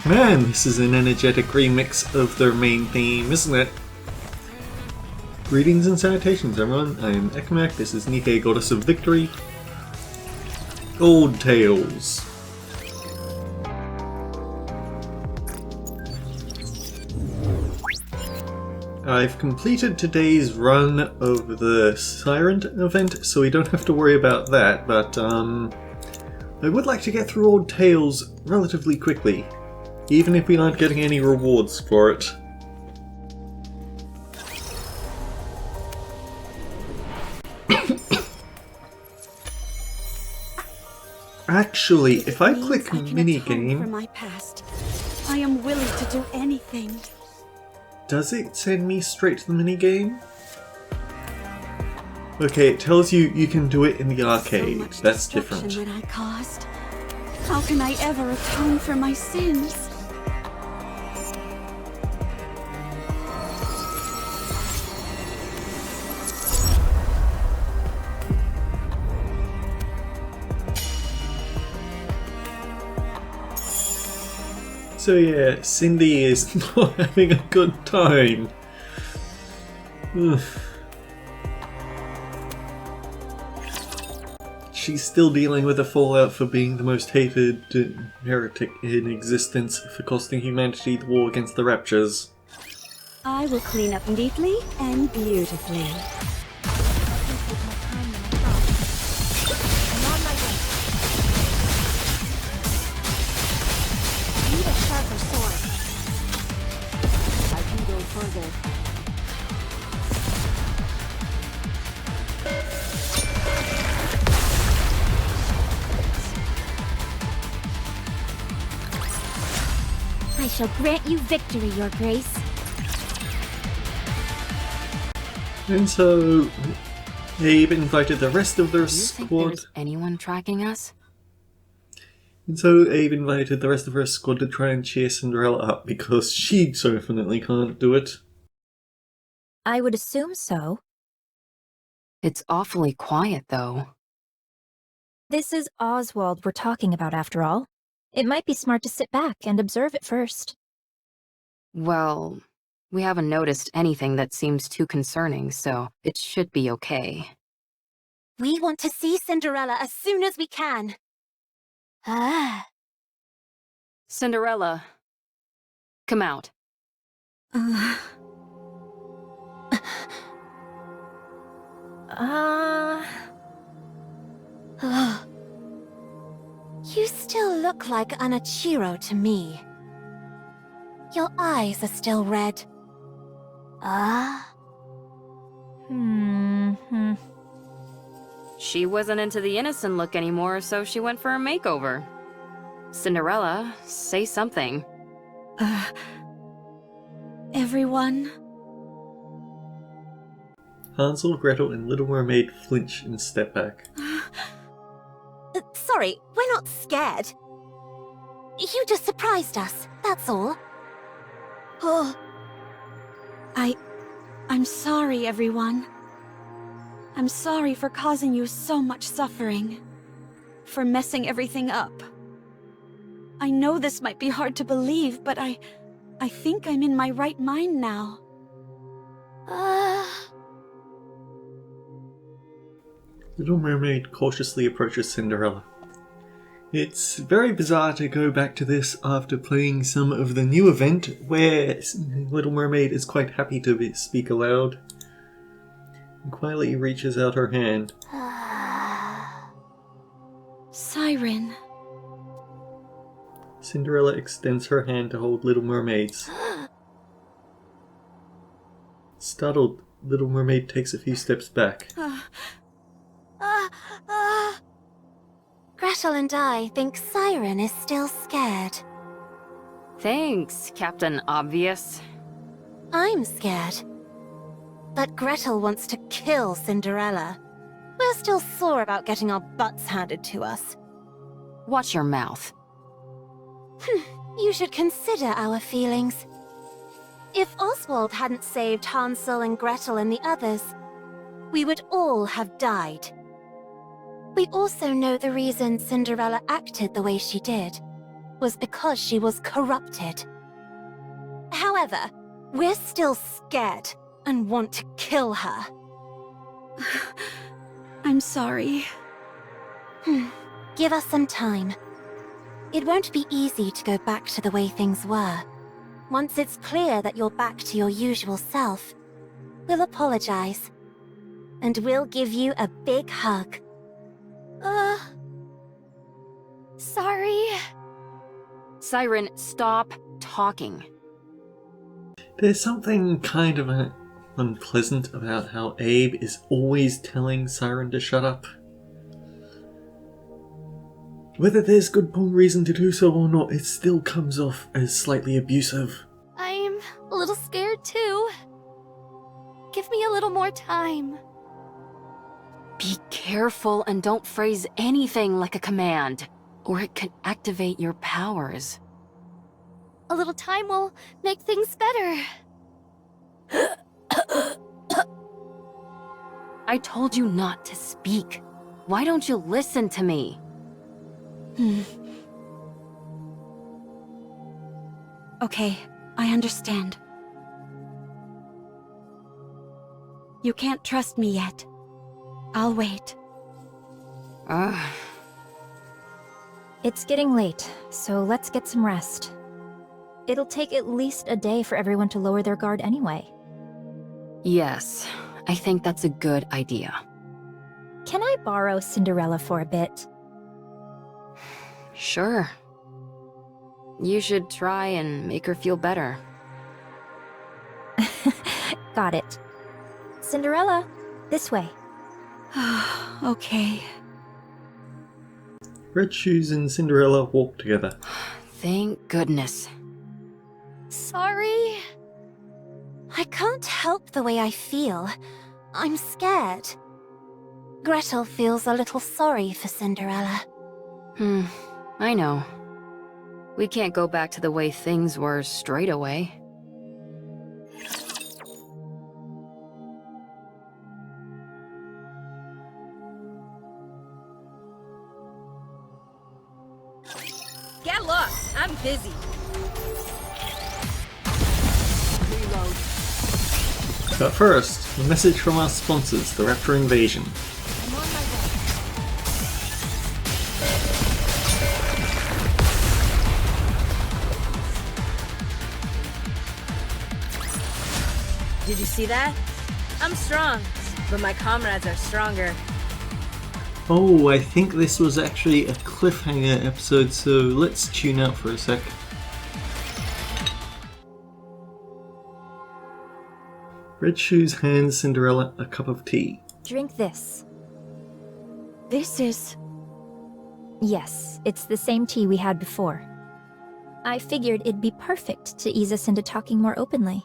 Man, this is an energetic remix of their main theme, isn't it? Greetings and salutations, everyone. I am Ekamak. This is Nike, Goddess of Victory. Old Tales. I've completed today's run of the Siren event, so we don't have to worry about that, but I would like to get through Old Tales relatively quickly, even if we aren't getting any rewards for it. Actually, if I click minigame, for my past, I am willing to do anything. Does it send me straight to the minigame? Okay, it tells you you can do it in the arcade. That's different. That I caused. How can I ever atone for my sins? So yeah, Cindy is not having a good time. Ugh. She's still dealing with the fallout for being the most hated heretic in existence for costing humanity the war against the Raptures. I will clean up neatly and beautifully. I shall grant you victory, Your Grace. And so, Abe invited the rest of their squad. Think there's anyone tracking us? And so Abe invited the rest of her squad to try and cheer Cinderella up because she definitely can't do it. I would assume so. It's awfully quiet, though. This is Oswald we're talking about, after all. It might be smart to sit back and observe it first. Well, we haven't noticed anything that seems too concerning, so it should be okay. We want to see Cinderella as soon as we can. Cinderella, come out. You still look like Anachiro to me. Your eyes are still red. She wasn't into the innocent look anymore, so she went for a makeover. Cinderella, say something. Everyone? Hansel, Gretel, and Little Mermaid flinch and step back. Sorry, we're not scared. You just surprised us, that's all. Oh. I'm sorry, everyone. I'm sorry for causing you so much suffering. For messing everything up. I know this might be hard to believe, but I think I'm in my right mind now. Little Mermaid cautiously approaches Cinderella. It's very bizarre to go back to this after playing some of the new event where Little Mermaid is quite happy to speak aloud and quietly reaches out her hand. Siren. Cinderella extends her hand to hold Little Mermaid's. Startled, Little Mermaid takes a few steps back. Gretel and I think Siren is still scared. Thanks, Captain Obvious. I'm scared. But Gretel wants to kill Cinderella. We're still sore about getting our butts handed to us. Watch your mouth. You should consider our feelings. If Oswald hadn't saved Hansel and Gretel and the others, we would all have died. We also know the reason Cinderella acted the way she did. was because she was corrupted. However, we're still scared and want to kill her. I'm sorry. Give us some time. It won't be easy to go back to the way things were. Once it's clear that you're back to your usual self, we'll apologize. And we'll give you a big hug. Sorry. Siren, stop talking. There's something kind of unpleasant about how Abe is always telling Siren to shut up. Whether there's good reason to do so or not, it still comes off as slightly abusive. I'm a little scared too. Give me a little more time. Be careful and don't phrase anything like a command, or it could activate your powers. A little time will make things better. I told you not to speak. Why don't you listen to me? Okay, I understand. You can't trust me yet. I'll wait. It's getting late, so let's get some rest. It'll take at least a day for everyone to lower their guard anyway. Yes, I think that's a good idea. Can I borrow Cinderella for a bit? Sure. You should try and make her feel better. Got it. Cinderella, this way. Okay. Red Shoes and Cinderella walk together. Thank goodness. Sorry. I can't help the way I feel. I'm scared. Gretel feels a little sorry for Cinderella. I know. We can't go back to the way things were straight away. Get lost! I'm busy. Reload. But first, a message from our sponsors, the Raptor Invasion. I'm on my way. Did you see that? I'm strong, but my comrades are stronger. Oh, I think this was actually a cliffhanger episode, so let's tune out for a sec. Red Shoes hands Cinderella a cup of tea. Drink this. This is... Yes, it's the same tea we had before. I figured it'd be perfect to ease us into talking more openly.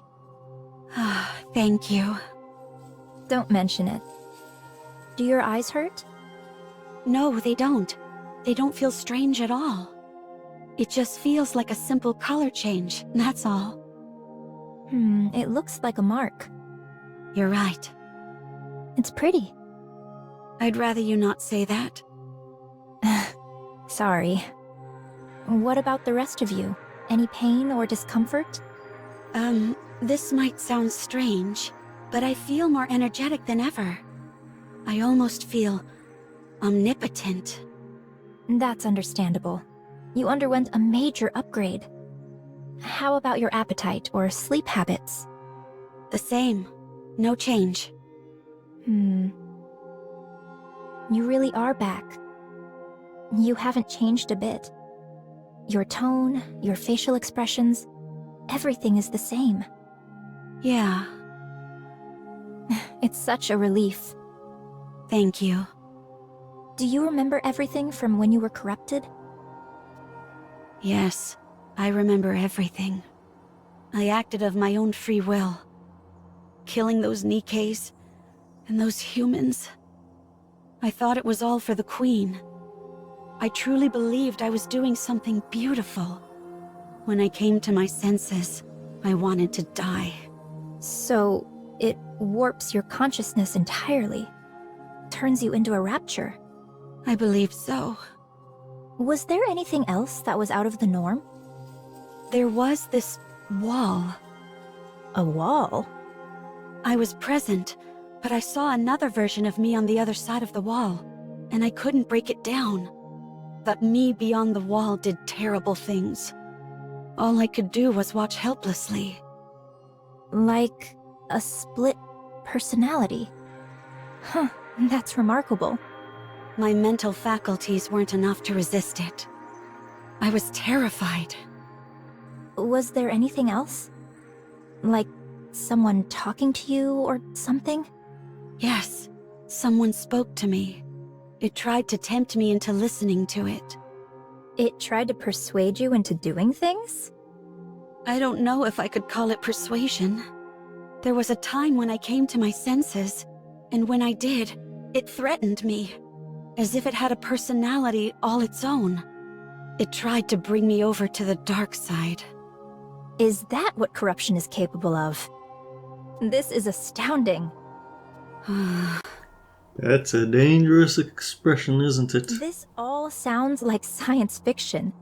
Thank you. Don't mention it. Do your eyes hurt? No, they don't. They don't feel strange at all. It just feels like a simple color change, that's all. It looks like a mark. You're right. It's pretty. I'd rather you not say that. Sorry. What about the rest of you? Any pain or discomfort? This might sound strange, but I feel more energetic than ever. I almost feel omnipotent. That's understandable. You underwent a major upgrade. How about your appetite or sleep habits? The same. No change. You really are back. You haven't changed a bit. Your tone, your facial expressions, everything is the same. Yeah, It's such a relief. thank you. Do you remember everything from when you were corrupted? Yes, I remember everything. I acted of my own free will. Killing those Nikes and those humans. I thought it was all for the Queen. I truly believed I was doing something beautiful. When I came to my senses, I wanted to die. So, it warps your consciousness entirely. Turns you into a rapture. I believe so. Was there anything else that was out of the norm? There was this wall. A wall? I was present, but I saw another version of me on the other side of the wall, and I couldn't break it down. But me beyond the wall did terrible things. All I could do was watch helplessly. Like a split personality. Huh, that's remarkable. My mental faculties weren't enough to resist it. I was terrified. Was there anything else? Like someone talking to you or something? Yes, someone spoke to me. It tried to tempt me into listening to it. It tried to persuade you into doing things? I don't know if I could call it persuasion. There was a time when I came to my senses, and when I did, it threatened me, as if it had a personality all its own. It tried to bring me over to the dark side. Is that what corruption is capable of? This is astounding. That's a dangerous expression, isn't it? This all sounds like science fiction.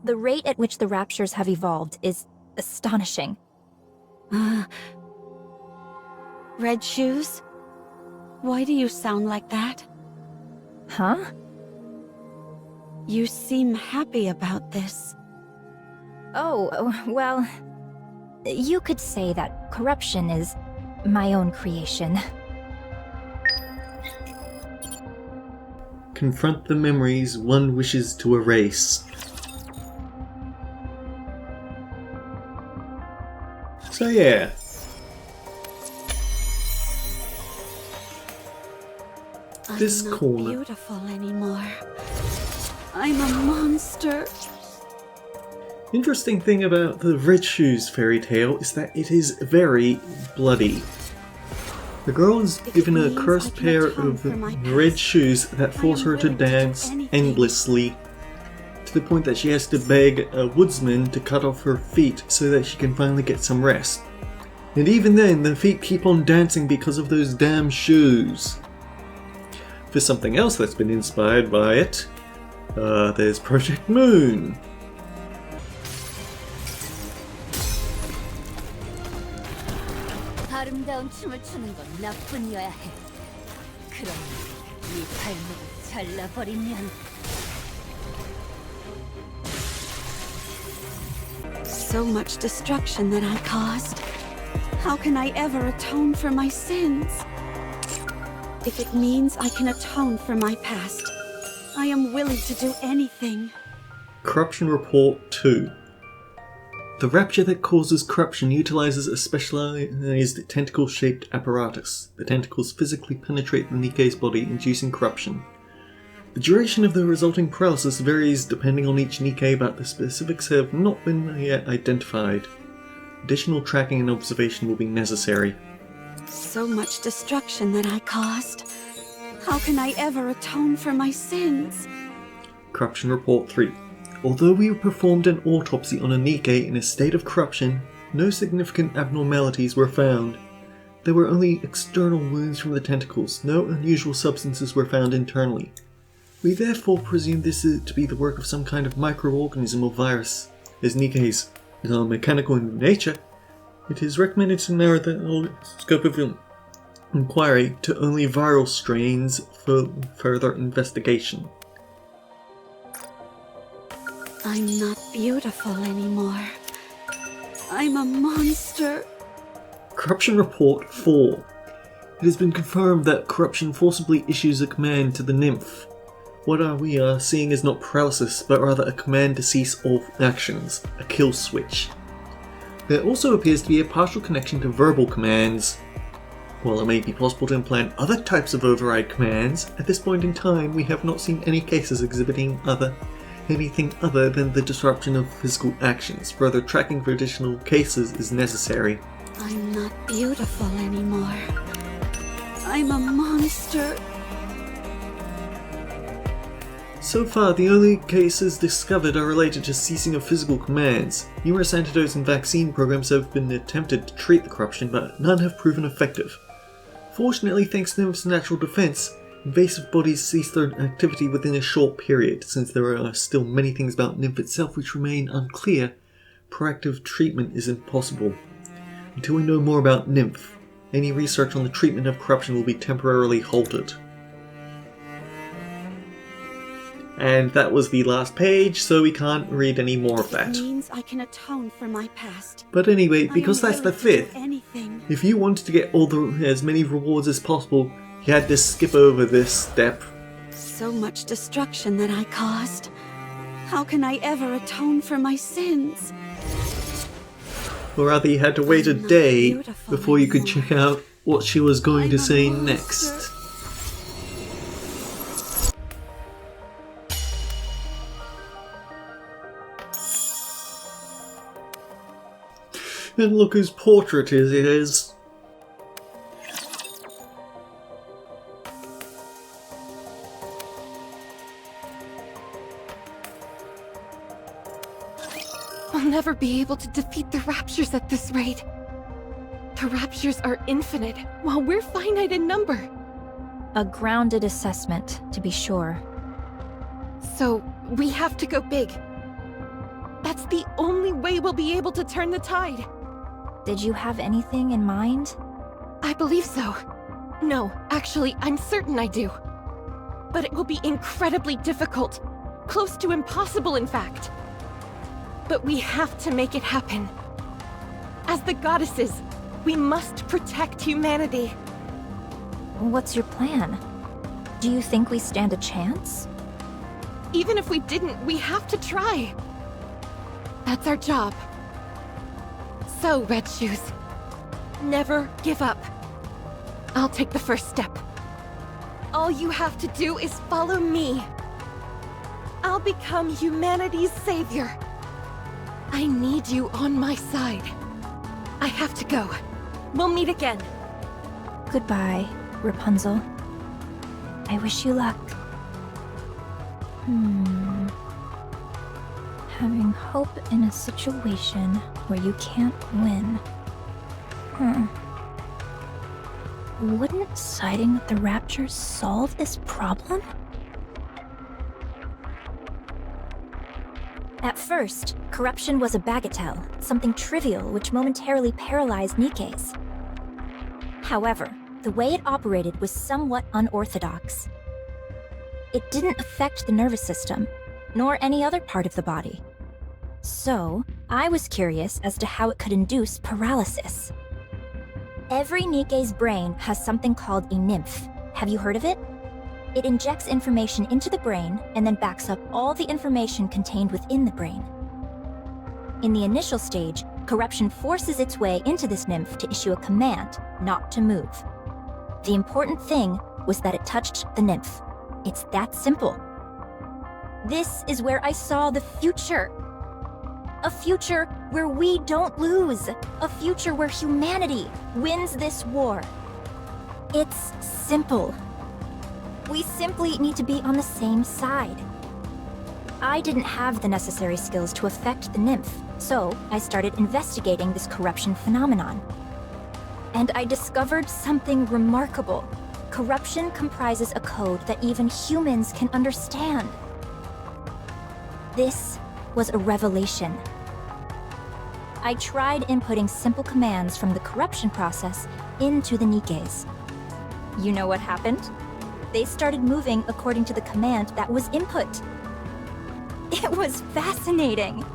The rate at which the raptures have evolved is astonishing. Red shoes? Why do you sound like that? Huh? You seem happy about this. Oh, well, you could say that corruption is my own creation. Confront the memories one wishes to erase. So yeah. This I'm not corner. beautiful anymore. I'm a monster. Interesting thing about the Red Shoes fairy tale is that it is very bloody. The girl is given a means cursed I can pair atone of for my red past. shoes that force am her to willing to do dance anything. endlessly, to the point that she has to beg a woodsman to cut off her feet so that she can finally get some rest. And even then, the feet keep on dancing because of those damn shoes. For something else that's been inspired by it, there's Project Moon. 아름다운 춤을 추는 건 나뿐이어야 해. 그럼 이 발목을 잘라버리면 So much destruction that I caused. How can I ever atone for my sins? If it means I can atone for my past, I am willing to do anything. Corruption Report 2. The rapture that causes corruption utilizes a specialized tentacle-shaped apparatus. The tentacles physically penetrate the Nikke's body, inducing corruption. The duration of the resulting paralysis varies depending on each Nikke, but the specifics have not been yet identified. Additional tracking and observation will be necessary. So much destruction that I caused. How can I ever atone for my sins? Corruption Report 3. Although we performed an autopsy on a Nikke in a state of corruption, no significant abnormalities were found. There were only external wounds from the tentacles. No unusual substances were found internally. We therefore presume this to be the work of some kind of microorganism or virus. As Nikkes are mechanical in nature, it is recommended to narrow the scope of inquiry to only viral strains for further investigation. I'm not beautiful anymore. I'm a monster. Corruption Report 4. It has been confirmed that corruption forcibly issues a command to the nymph. What we are seeing is not paralysis, but rather a command to cease all actions, a kill switch. There also appears to be a partial connection to verbal commands. While it may be possible to implant other types of override commands, at this point in time we have not seen any cases exhibiting anything other than the disruption of physical actions. Further tracking for additional cases is necessary. I'm not beautiful anymore. I'm a monster. So far, the only cases discovered are related to ceasing of physical commands. Numerous antidotes and vaccine programs have been attempted to treat the corruption, but none have proven effective. Fortunately, thanks to Nymph's natural defense, Invasive bodies cease their activity within a short period. Since there are still many things about Nymph itself which remain unclear, proactive treatment is impossible. Until we know more about Nymph, any research on the treatment of corruption will be temporarily halted. And that was the last page, so we can't read any more of that. It means I can atone for my past. But anyway, because I am that's the willing to do fifth, anything. if you wanted to get as many rewards as possible, you had to skip over this step. So much destruction that I caused. How can I ever atone for my sins? Or rather, you had to wait a I'm not day beautiful before you could anymore. check out what she was going I'm to a say monster. next. And look whose portrait it is. I'll never be able to defeat the Raptures at this rate. The Raptures are infinite, while we're finite in number. A grounded assessment, to be sure. So, we have to go big. That's the only way we'll be able to turn the tide. Did you have anything in mind? I believe so. No, actually, I'm certain I do. But it will be incredibly difficult. Close to impossible, in fact. But we have to make it happen. As the goddesses, we must protect humanity. What's your plan? Do you think we stand a chance? Even if we didn't, we have to try. That's our job. So, Red Shoes, never give up. I'll take the first step. All you have to do is follow me. I'll become humanity's savior. I need you on my side. I have to go. We'll meet again. Goodbye, Rapunzel. I wish you luck. Having hope in a situation where you can't win. Wouldn't siding with the Raptures solve this problem? At first, corruption was a bagatelle, something trivial which momentarily paralyzed Nikkei's. However, the way it operated was somewhat unorthodox. It didn't affect the nervous system, nor any other part of the body. So, I was curious as to how it could induce paralysis. Every Nikkei's brain has something called a nymph. Have you heard of it? It injects information into the brain and then backs up all the information contained within the brain. In the initial stage, corruption forces its way into this nymph to issue a command not to move. The important thing was that it touched the nymph. It's that simple. This is where I saw the future. A future where we don't lose. A future where humanity wins this war. It's simple. We simply need to be on the same side. I didn't have the necessary skills to affect the nymph, so I started investigating this corruption phenomenon. And I discovered something remarkable. Corruption comprises a code that even humans can understand. This was a revelation. I tried inputting simple commands from the corruption process into the Nikkeis. You know what happened? They started moving according to the command that was input. It was fascinating.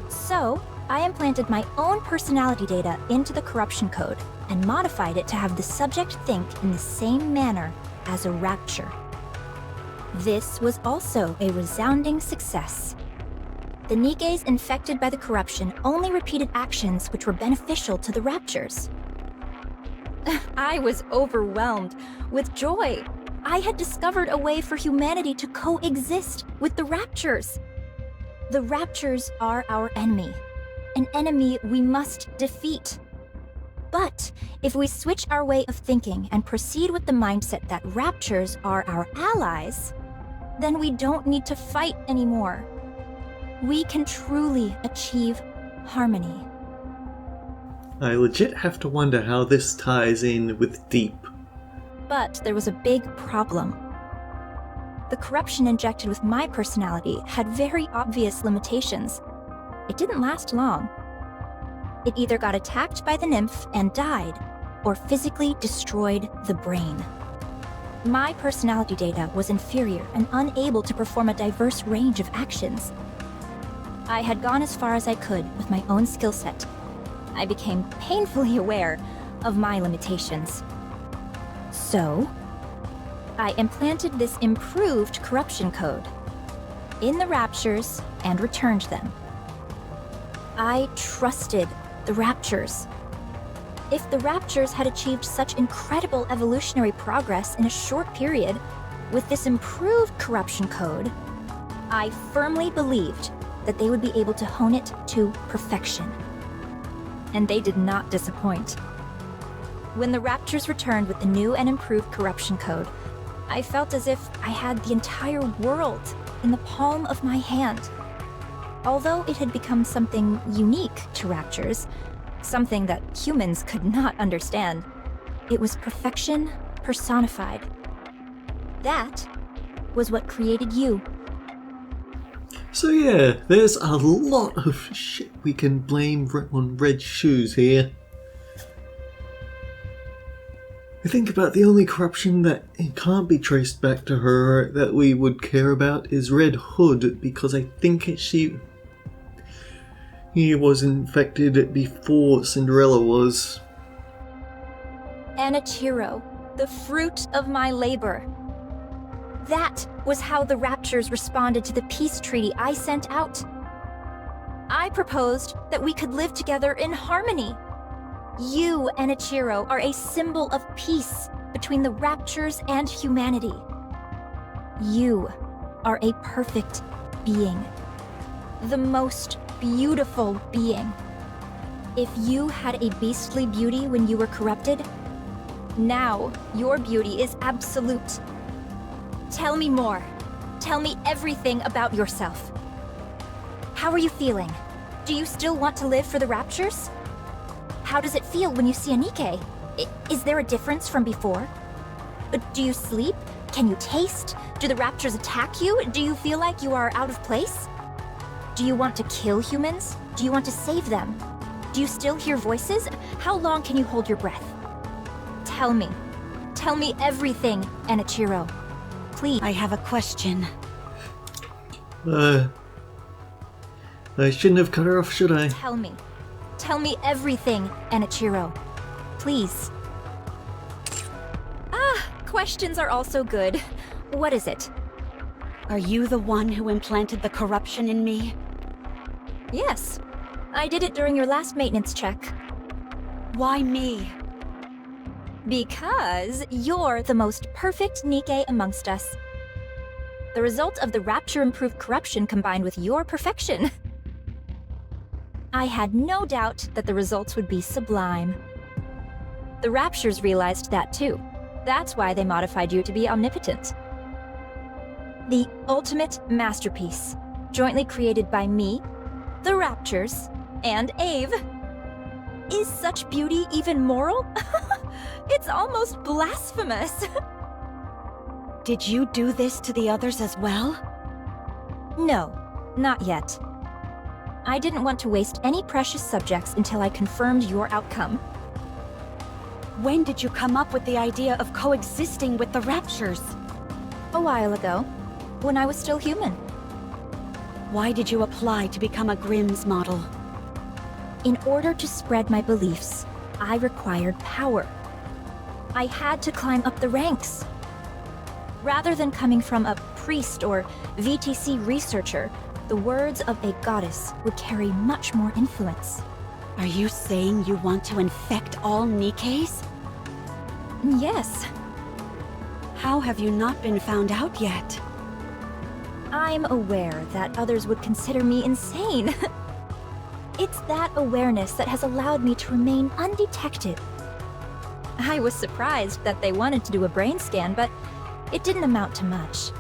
So, I implanted my own personality data into the corruption code and modified it to have the subject think in the same manner as a rapture. This was also a resounding success. The Nikkeis infected by the corruption only repeated actions which were beneficial to the Raptures. I was overwhelmed with joy. I had discovered a way for humanity to coexist with the Raptures. The Raptures are our enemy, an enemy we must defeat. But if we switch our way of thinking and proceed with the mindset that Raptures are our allies, then we don't need to fight anymore. We can truly achieve harmony. I legit have to wonder how this ties in with Deep. But there was a big problem. The corruption injected with my personality had very obvious limitations. It didn't last long. It either got attacked by the nymph and died, or physically destroyed the brain. My personality data was inferior and unable to perform a diverse range of actions. I had gone as far as I could with my own skill set. I became painfully aware of my limitations. So, I implanted this improved corruption code in the Raptures and returned them. I trusted the Raptures. If the Raptures had achieved such incredible evolutionary progress in a short period with this improved corruption code, I firmly believed that they would be able to hone it to perfection. And they did not disappoint. When the Raptures returned with the new and improved corruption code, I felt as if I had the entire world in the palm of my hand. Although it had become something unique to Raptures, something that humans could not understand, it was perfection personified. That was what created you. So yeah, there's a lot of shit we can blame on Red Shoes here. I think about the only corruption that it can't be traced back to her that we would care about is Red Hood, because I think he was infected before Cinderella was. Anichiro, the fruit of my labor. That was how the Raptures responded to the peace treaty I sent out. I proposed that we could live together in harmony. You, Anichiro, are a symbol of peace between the Raptures and humanity. You are a perfect being. The most beautiful being. If you had a beastly beauty when you were corrupted, now your beauty is absolute. Tell me more. Tell me everything about yourself. How are you feeling? Do you still want to live for the Raptures? How does it feel when you see a Nikke? Is there a difference from before? Do you sleep? Can you taste? Do the Raptures attack you? Do you feel like you are out of place? Do you want to kill humans? Do you want to save them? Do you still hear voices? How long can you hold your breath? Tell me. Tell me everything, Anichiro. Please. I have a question. I shouldn't have cut her off, should I? Tell me. Tell me everything, Anichiro. Please. Questions are also good. What is it? Are you the one who implanted the corruption in me? Yes. I did it during your last maintenance check. Why me? Because you're the most perfect Nikke amongst us. The result of the Rapture-improved corruption combined with your perfection. I had no doubt that the results would be sublime. The Raptures realized that too. That's why they modified you to be omnipotent. The ultimate masterpiece, jointly created by me, the Raptures, and Ave. Is such beauty even moral? It's almost blasphemous. Did you do this to the others as well? No, not yet. I didn't want to waste any precious subjects until I confirmed your outcome. When did you come up with the idea of coexisting with the Raptures? A while ago, when I was still human. Why did you apply to become a Grimm's model? In order to spread my beliefs, I required power. I had to climb up the ranks. Rather than coming from a priest or VTC researcher, the words of a goddess would carry much more influence. Are you saying you want to infect all Nikkes? Yes. How have you not been found out yet? I'm aware that others would consider me insane. It's that awareness that has allowed me to remain undetected. I was surprised that they wanted to do a brain scan, but it didn't amount to much.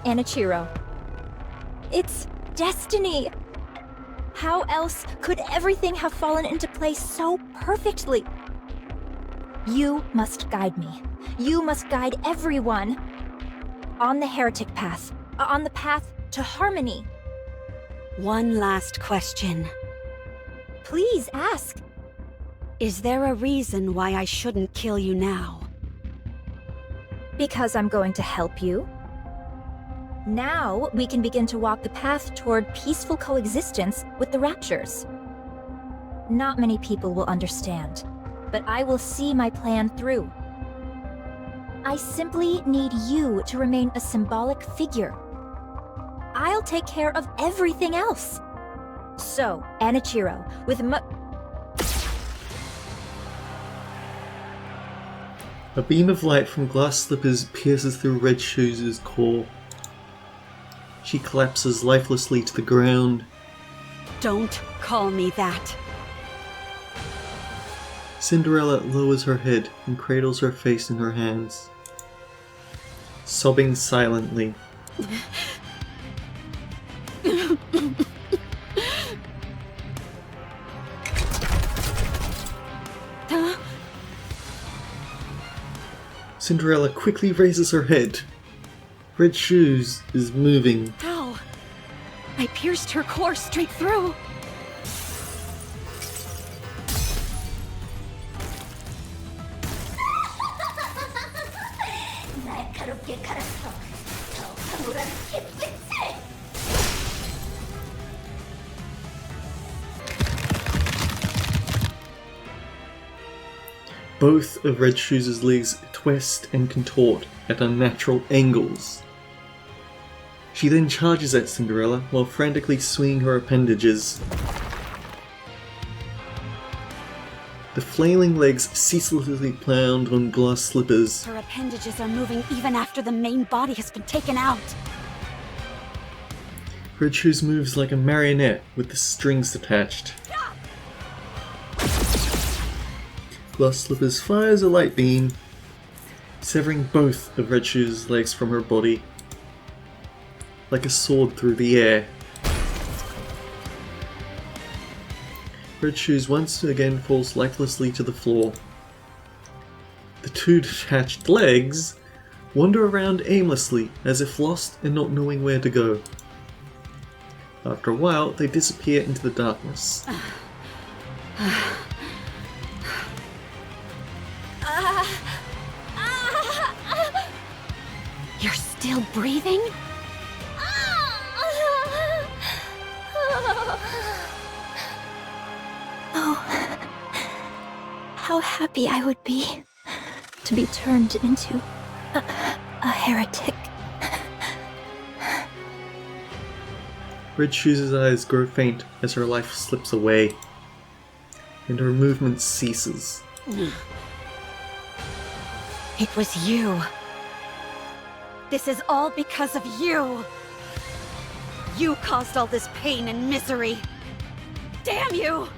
Anichiro. It's destiny! How else could everything have fallen into place so perfectly? You must guide me. You must guide everyone on the heretic path, on the path to harmony. One last question. Please ask. Is there a reason why I shouldn't kill you now? Because I'm going to help you. Now we can begin to walk the path toward peaceful coexistence with the Raptures. Not many people will understand, but I will see my plan through. I simply need you to remain a symbolic figure. I'll take care of everything else. So, Anichiro, with A beam of light from glass slippers pierces through Red Shoes' core. She collapses lifelessly to the ground. Don't call me that. Cinderella lowers her head and cradles her face in her hands, sobbing silently. Cinderella quickly raises her head. Red Shoes is moving. How? I pierced her core straight through. Both of Red Shoes' legs twist and contort at unnatural angles. She then charges at Cinderella while frantically swinging her appendages. The flailing legs ceaselessly pound on glass slippers. Her appendages are moving even after the main body has been taken out. Red Shoes moves like a marionette with the strings attached. Glass Slippers fires a light beam, severing both of Red Shoes' legs from her body, like a sword through the air. Red Shoes once again falls lifelessly to the floor. The two detached legs wander around aimlessly, as if lost and not knowing where to go. After a while, they disappear into the darkness. You're still breathing? Oh, how happy I would be to be turned into a heretic. Red Shoes' eyes grow faint as her life slips away, and her movement ceases. It was you. This is all because of you. You caused all this pain and misery. Damn you!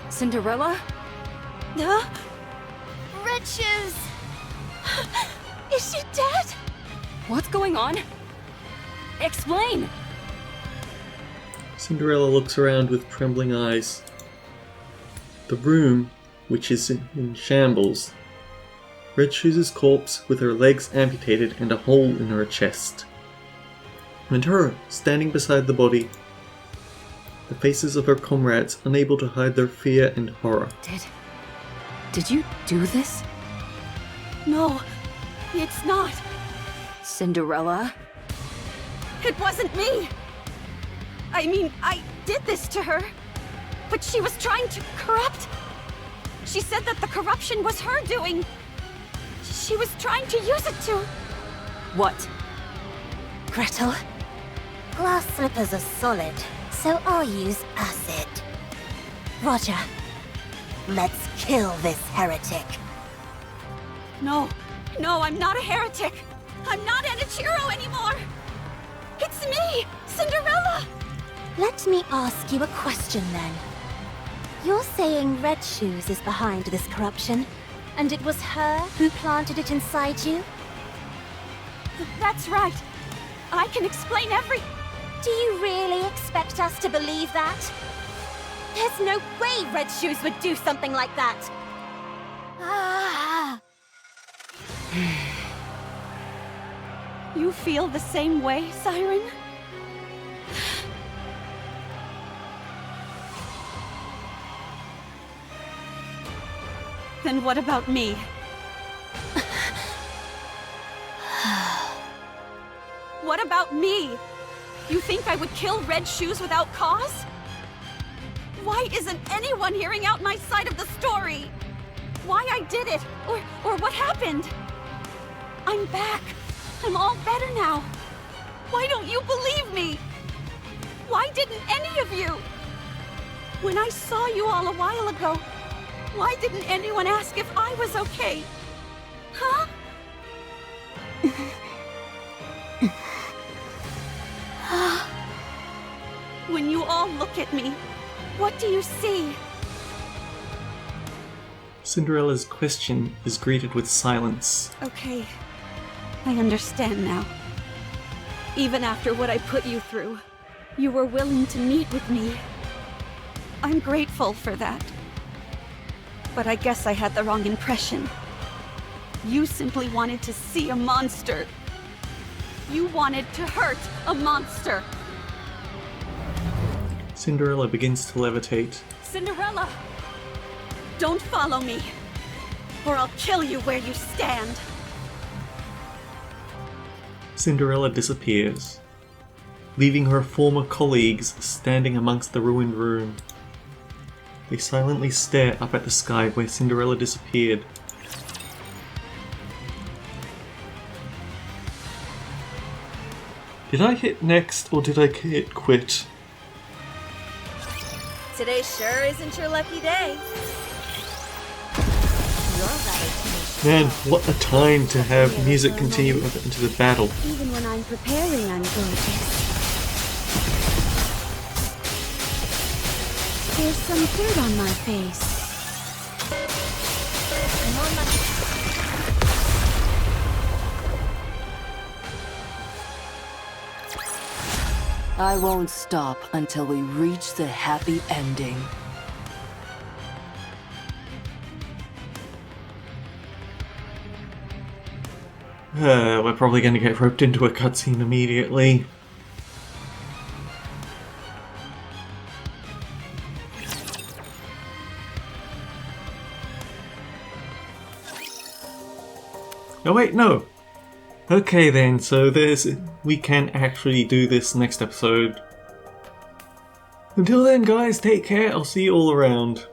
Cinderella? Huh? Red Shoes! Is she dead? What's going on? Explain! Cinderella looks around with trembling eyes. The room, which is in shambles. Red Shoes' corpse with her legs amputated and a hole in her chest. And her, standing beside the body. The faces of her comrades unable to hide their fear and horror. Did you do this? No, it's not. Cinderella? It wasn't me. I mean, I did this to her. But she was trying to corrupt. She said that the corruption was her doing. She was trying to use it to... What? Gretel, glass slippers are solid, so I'll use acid. Roger, let's kill this heretic. No, I'm not a heretic. I'm not Anichiro anymore. It's me, Cinderella. Let me ask you a question then. You're saying Red Shoes is behind this corruption, and it was her who planted it inside you? That's right. I can explain every... Do you really expect us to believe that? There's no way Red Shoes would do something like that! Ah! You feel the same way, Siren? Then what about me? What about me? You think I would kill Red Shoes without cause? Why isn't anyone hearing out my side of the story? Why I did it, or what happened? I'm back. I'm all better now. Why don't you believe me? Why didn't any of you? When I saw you all a while ago, why didn't anyone ask if I was okay? Huh? When you all look at me, what do you see? Cinderella's question is greeted with silence. Okay, I understand now. Even after what I put you through, you were willing to meet with me. I'm grateful for that. But I guess I had the wrong impression. You simply wanted to see a monster. You wanted to hurt a monster. Cinderella begins to levitate. Cinderella! Don't follow me, or I'll kill you where you stand. Cinderella disappears, leaving her former colleagues standing amongst the ruined room. They silently stare up at the sky where Cinderella disappeared. Did I hit next, or did I hit quit? Today sure isn't your lucky day. Man, what a time to have music continue into the battle. Even when I'm preparing, I'm gorgeous. There's some dirt on my face. I won't stop until we reach the happy ending. We're probably going to get roped into a cutscene immediately. Oh wait, no! Okay then, so we can actually do this next episode. Until then guys, take care, I'll see you all around.